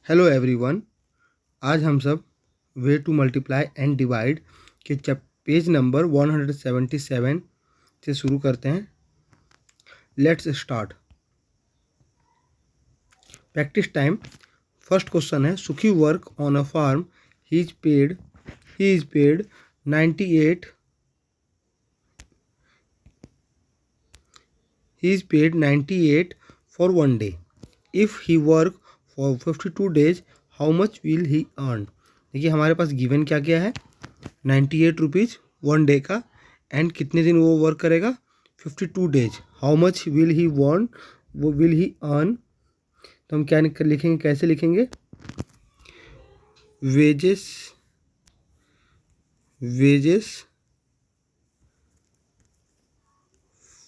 Hello everyone. आज हम सब way to multiply and divide के पेज नंबर 177 से शुरू करते हैं। Let's start. Practice time. First question है, Sukhi work on a farm, he is paid 98 for 1 day. If he work for 52 days, how much will he earn. देखिए हमारे पास given क्या क्या है, 98 रुपीज़ 1 day का, एंड कितने दिन वो वर्क करेगा, 52 days। How much will he earn. तो हम क्या लिखेंगे, कैसे लिखेंगे, wages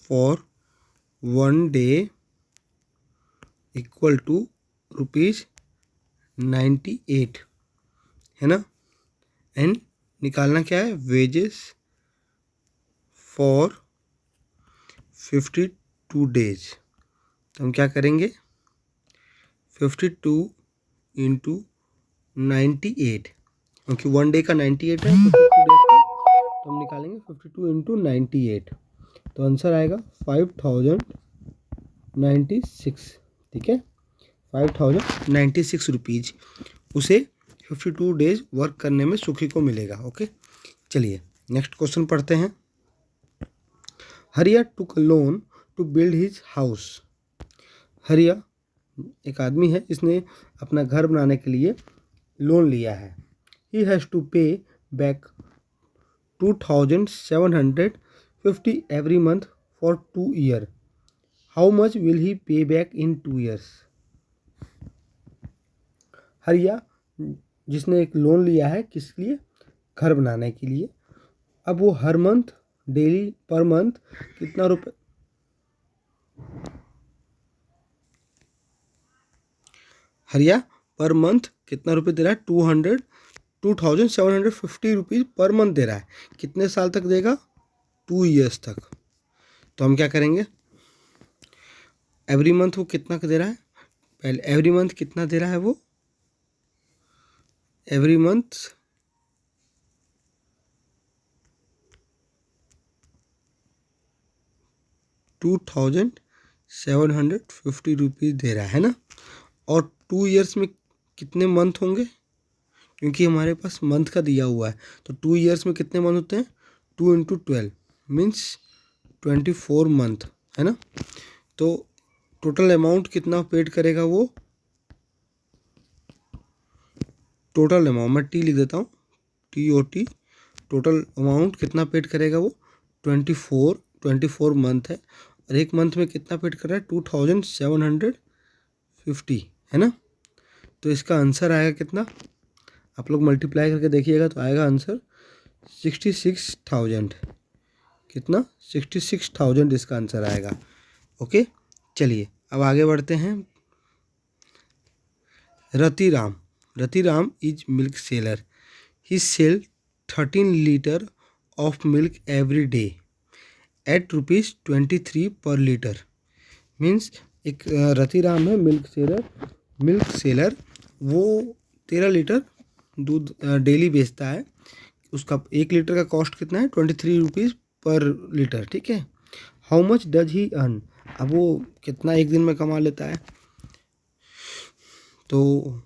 for 1 day equal to ₹98, है ना। एंड निकालना क्या है, वेजेस फॉर 52 days। तो हम क्या करेंगे, 52 इंटू 98, क्योंकि 1 day का 98 है, 52 days का, तो हम निकालेंगे 52 इंटू 98। तो आंसर आएगा 5096। ठीक है, 5096 रुपीज़ उसे 52 days वर्क करने में सुखी को मिलेगा। ओके, चलिए नेक्स्ट क्वेश्चन पढ़ते हैं। Hariya took loan to build his house. Hariya एक आदमी है, इसने अपना घर बनाने के लिए लोन लिया है। ही हैज़ टू पे back 2750 every month for 2 years. How much will ही पे बैक इन 2 years? हरिया जिसने एक लोन लिया है, किस लिए, घर बनाने के लिए। अब वो हर मंथ, डेली पर मंथ कितना रुपए, हरिया पर मंथ कितना रुपए दे रहा है, 2750 रुपीज़ पर मंथ दे रहा है। कितने साल तक देगा, 2 years तक। तो हम क्या करेंगे, एवरी मंथ वो कितना दे रहा है, पहले एवरी मंथ कितना दे रहा है वो, एवरी मंथ 2750 रुपीज़ दे रहा है ना। और 2 years में कितने मंथ होंगे, क्योंकि हमारे पास मंथ का दिया हुआ है, तो 2 years में कितने मंथ होते हैं, 2 इंटू 12 मीन्स 24 मंथ, है ना। तो टोटल अमाउंट कितना पेड करेगा वो, टोटल अमाउंट मैं टी लिख देता हूँ, TOT, टोटल अमाउंट कितना पेड करेगा वो, 24 मंथ है, और एक मंथ में कितना पेड कर रहा है, 2750, है ना। तो इसका आंसर आएगा कितना, आप लोग मल्टीप्लाई करके देखिएगा तो आएगा आंसर 66,000। कितना, 66,000 इसका आंसर आएगा। ओके, चलिए अब आगे बढ़ते हैं। Ratiram is milk seller. He sell 13 litre of milk every day at ₹23 per litre. Means एक रतिराम है मिल्क सेलर, वो 13 लीटर दूध डेली बेचता है। उसका 1 लीटर का कॉस्ट कितना है, 23 रुपीज़ पर लीटर। ठीक है, how much does he earn, अब वो कितना एक दिन में कमा लेता है। तो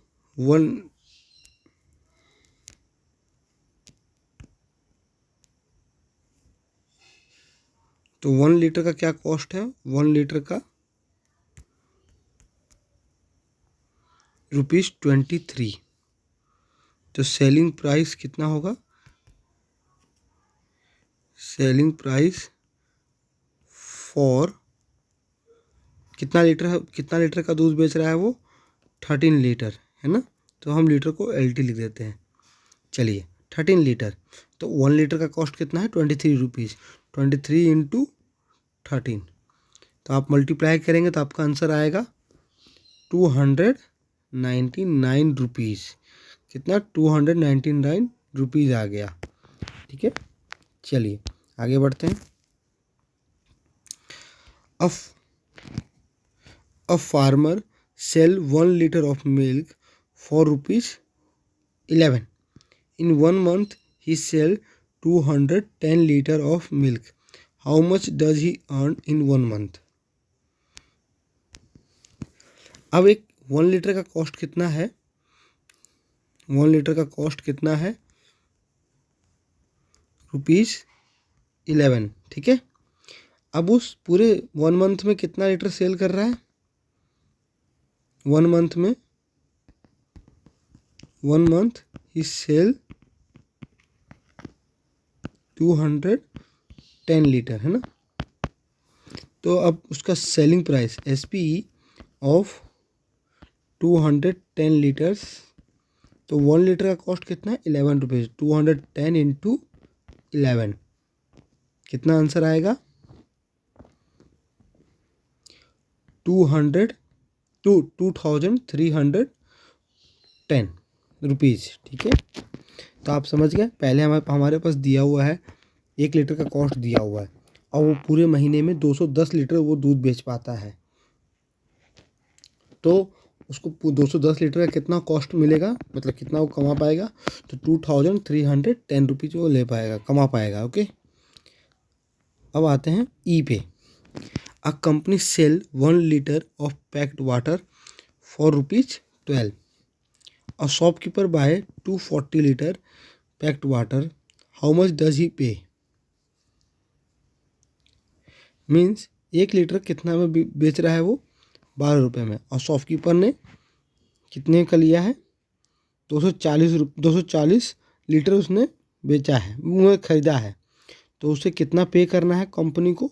1 लीटर का क्या कॉस्ट है, 1 लीटर का ₹23। तो सेलिंग प्राइस कितना होगा, सेलिंग प्राइस फॉर कितना लीटर का दूध बेच रहा है वो, 13 लीटर, है ना। तो हम लीटर को LT लिख देते हैं। चलिए 13 लीटर, तो 1 लीटर का कॉस्ट कितना है, 23 रुपीज़, 23 इंटू 13, तो आप मल्टीप्लाई करेंगे तो आपका आंसर आएगा 299 रुपीज़। कितना, 299 रुपीज़ आ गया। ठीक है, चलिए आगे बढ़ते हैं। A farmer sell 1 liter of milk for rupees 11. In 1 month, he sell 210 liter of milk. How much does he earn in 1 month? अब एक 1 लीटर का कॉस्ट कितना है? 1 लीटर का कॉस्ट कितना है? ₹11, ठीक है। अब उस पूरे 1 मंथ में कितना लीटर सेल कर रहा है? 1 मंथ में 1 मंथ ही सेल 210 लीटर, है ना। तो अब उसका selling price SPE of 210 litres, तो 1 लीटर का कॉस्ट कितना है? 11 रुपीज़। 210 इंटू 11 कितना आंसर आएगा? 2310 रुपीज़, ठीक है। तो आप समझ गए, पहले हमारे पास दिया हुआ है 1 लीटर का कॉस्ट दिया हुआ है और वो पूरे महीने में 210 लीटर वो दूध बेच पाता है, तो उसको 210 लीटर का कितना कॉस्ट मिलेगा, मतलब कितना वो कमा पाएगा? तो 2310 रुपीज़ वो ले पाएगा, कमा पाएगा। ओके, अब आते हैं ई पे। A company sell 1 litre of packed water for ₹12. A shopkeeper buy 240 litre packed water, how much does he pay? Means 1 litre कितना में बेच रहा है वो? 12 रुपये में। और शॉपकीपर ने कितने का लिया है? 240 लीटर उसने बेचा है, वो खरीदा है, तो उसे कितना पे करना है कंपनी को?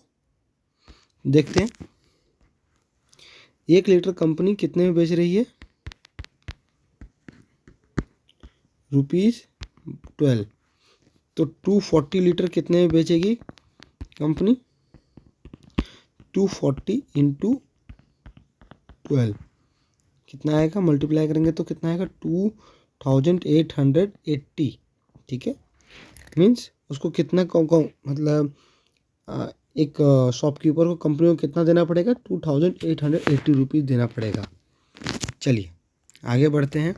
देखते हैं। 1 लीटर कंपनी कितने में बेच रही है? ₹12। तो 240 लीटर कितने में बेचेगी कंपनी? 240 इंटू 12 कितना आएगा? मल्टीप्लाई करेंगे तो कितना आएगा? 2880, ठीक है। मीन्स उसको कितना मतलब एक शॉपकीपर को कंपनी को कितना देना पड़ेगा? 2880 रुपीज़ देना पड़ेगा। चलिए आगे बढ़ते हैं।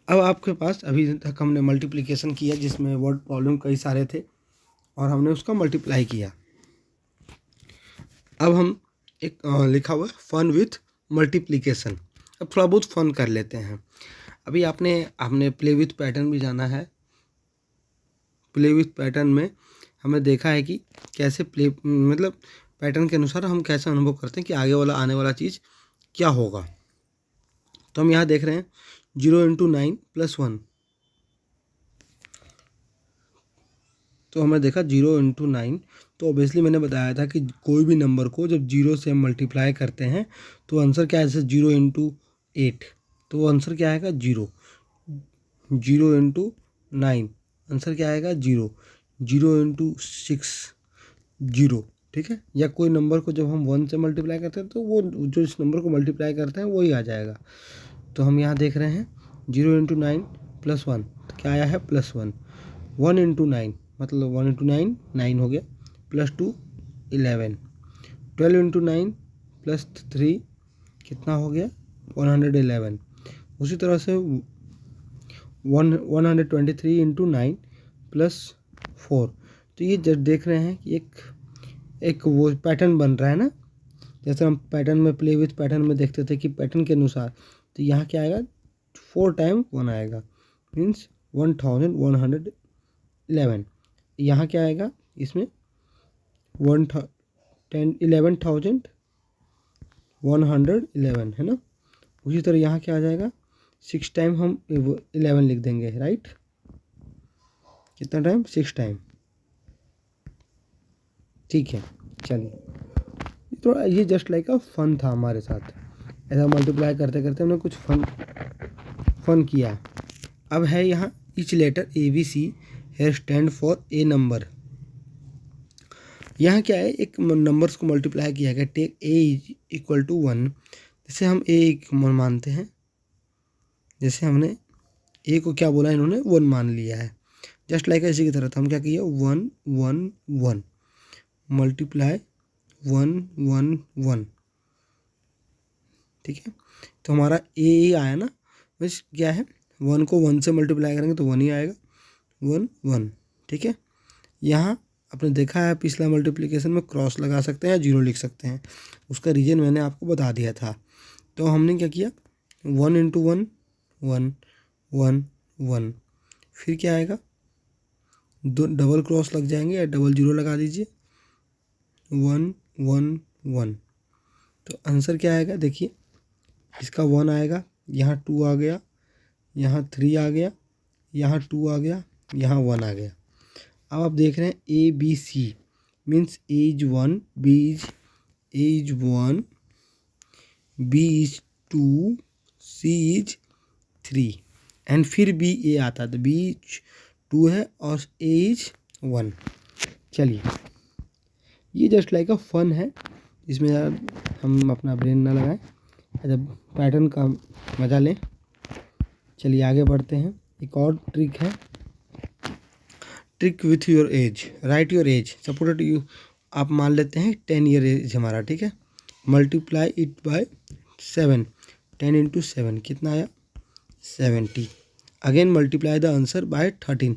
अब आपके पास अभी तक हमने मल्टीप्लिकेशन किया जिसमें वर्ड प्रॉब्लम कई सारे थे और हमने उसका मल्टीप्लाई किया। अब हम एक लिखा हुआ फन विथ मल्टीप्लिकेशन, अब थोड़ा बहुत फन कर लेते हैं। अभी आपने प्ले विथ पैटर्न भी जाना है। प्ले विथ पैटर्न में हमने देखा है कि कैसे मतलब पैटर्न के अनुसार हम कैसे अनुभव करते हैं कि आगे वाला आने वाला चीज़ क्या होगा। तो हम यहाँ देख रहे हैं 0 × 9 + 1, तो हमने देखा 0 × 9, तो ऑब्वियसली मैंने बताया था कि कोई भी नंबर को जब 0 से हम मल्टीप्लाई करते हैं तो आंसर क्या है? जैसे 0 × 8, तो आंसर क्या आएगा? 0। 0 × 9 आंसर क्या आएगा? 0। 0 × 6 0, ठीक है। या कोई नंबर को जब हम 1 से मल्टीप्लाई करते हैं तो वो जो इस नंबर को मल्टीप्लाई करते हैं वही आ जाएगा। तो हम यहाँ देख रहे हैं 0 × 9 + 1, तो क्या आया है? +1। 1 × 9 मतलब 1 × 9 9 हो गया, +2 11। 12 × 9 + 3 कितना हो गया? 111। उसी तरह से 123 × 9 + 4, तो ये जब देख रहे हैं कि एक वो पैटर्न बन रहा है ना, जैसे हम पैटर्न में प्ले विथ पैटर्न में देखते थे कि पैटर्न के अनुसार, तो यहाँ क्या आएगा? 4 टाइम 1 आएगा, मीन्स 1111। यहाँ क्या आएगा? इसमें 11,111 है ना। उसी तरह यहाँ क्या आ जाएगा? 6 टाइम हम 11 लिख देंगे, राइट। कितना टाइम? 6 टाइम, ठीक है। चलिए, थोड़ा ये जस्ट लाइक अ फन था हमारे साथ, ऐसा मल्टीप्लाई करते करते हमने कुछ फन किया। अब है यहाँ each letter ABC here stand for a number. यहाँ क्या है? एक नंबर्स को मल्टीप्लाई किया गया। टेक A = 1, जैसे हम A मानते हैं, जैसे हमने A को क्या बोला इन्होंने? 1 मान लिया है। जस्ट लाइक इसी की तरह था, हम क्या किया? 1 1 1 मल्टीप्लाई 1 1 1 ठीक है। तो हमारा ए आया ना, बस क्या है 1 को 1 से मल्टीप्लाई करेंगे तो 1 ही आएगा, 1 1। ठीक है, यहाँ आपने देखा है पिछला मल्टीप्लिकेशन में क्रॉस लगा सकते हैं या जीरो लिख सकते हैं, उसका रीजन मैंने आपको बता दिया था। तो हमने क्या किया 1 इंटू 1 1 1 1, फिर क्या आएगा दो डबल क्रॉस लग जाएंगे या डबल जीरो लगा दीजिए 1 1 1। तो आंसर क्या आएगा देखिए, इसका 1 आएगा, यहाँ 2 आ गया, यहाँ 3 आ गया, यहाँ 2 आ गया, यहाँ 1 आ गया। अब आप देख रहे हैं A B C means A is 1, B is 1, B is 2, C is 3 and फिर बी ए आता है, तो बी इज 2 है और ए इज 1। चलिए, ये जस्ट लाइक अ फन है, इसमें हम अपना ब्रेन ना लगाएं, जब पैटर्न का मज़ा लें। चलिए आगे बढ़ते हैं। एक और ट्रिक है, trick with your age, right your age. Supported you, आप मान लेते हैं 10 ईयर एज हमारा, ठीक है। मल्टीप्लाई इट बाय 7, 10 इंटू 7 कितना आया 70। Again multiply the answer by 13,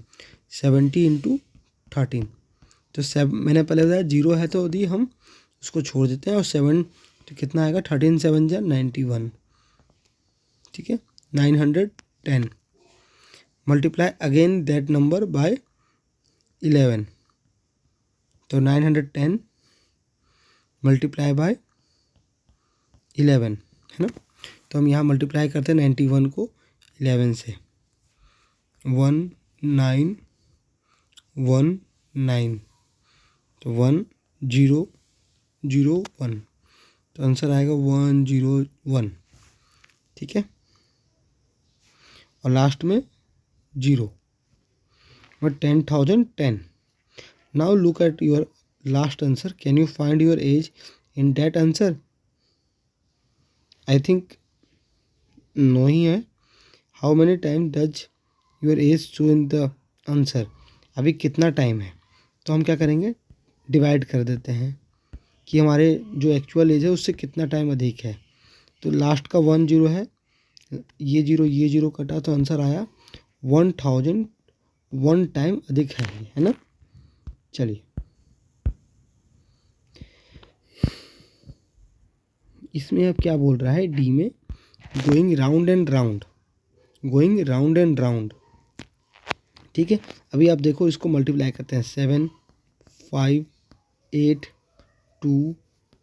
70 into 13। तो मैंने पहले बताया 0 है तो यदि हम उसको छोड़ देते हैं और 7 तो कितना आएगा 13 7 जा 91, ठीक है 910। Multiply again that number by 11, तो 910 मल्टीप्लाई बाय 11 है ना। तो हम यहाँ मल्टीप्लाई करते हैं 91 को 11 से, 1 9 1 9, तो 1 0 0 1, तो आंसर आएगा 101, ठीक है। और लास्ट में 0 but 10,010। Now look at your last answer, can you find your age in that answer? I think no ही है। How many time does your age show in the answer? अभी कितना टाइम है, तो हम क्या करेंगे डिवाइड कर देते हैं कि हमारे जो एक्चुअल एज है उससे कितना टाइम अधिक है। तो लास्ट का 1 0 है, ये 0 कटा तो आंसर आया 1001 टाइम अधिक है ना। चलिए इसमें अब क्या बोल रहा है डी में, going round and round, going round and round, ठीक है। अभी आप देखो इसको मल्टीप्लाई करते हैं 7 5 8 2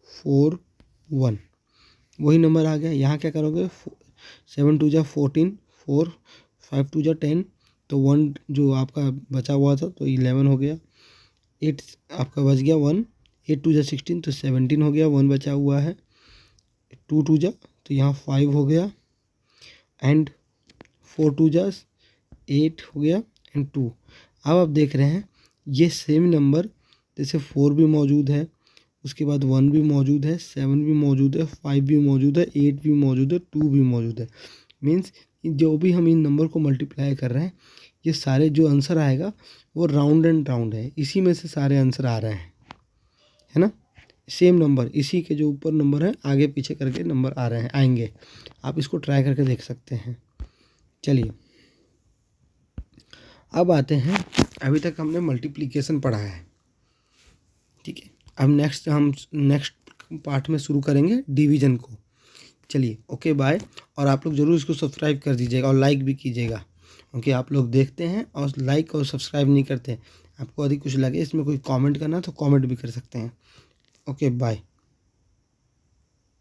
4 1, वही नंबर आ गया। यहाँ क्या करोगे 7 2 जा 14, 4 5 2 जा 10, तो 1 जो आपका बचा हुआ था तो 11 हो गया, 8 आपका बच गया 1, 8 2 जा 16 तो 17 हो गया, 1 बचा हुआ है, 2 2 जा तो यहाँ 5 हो गया एंड 4 2 जा 8 हो गया एंड 2। अब आप देख रहे हैं ये सेम नंबर जैसे 4 भी मौजूद है, उसके बाद 1 भी मौजूद है, 7 भी मौजूद है, 5 भी मौजूद है, 8 भी मौजूद है, 2 भी मौजूद है। मीन्स जो भी हम इन नंबर को मल्टीप्लाई कर रहे हैं ये सारे जो आंसर आएगा वो राउंड एंड राउंड है, इसी में से सारे आंसर आ रहे हैं, है ना। सेम नंबर, इसी के जो ऊपर नंबर है आगे पीछे करके नंबर आ रहे हैं आएंगे। आप इसको ट्राई करके देख सकते हैं। चलिए अब आते हैं, अभी तक हमने मल्टीप्लिकेशन पढ़ा है, ठीक है। अब नेक्स्ट पार्ट में शुरू करेंगे डिवीज़न को। चलिए ओके बाय। और आप लोग ज़रूर इसको सब्सक्राइब कर दीजिएगा और लाइक भी कीजिएगा, क्योंकि आप लोग देखते हैं और लाइक और सब्सक्राइब नहीं करते। आपको यदि कुछ लगे इसमें कोई कमेंट करना तो कमेंट भी कर सकते हैं। Okay bye.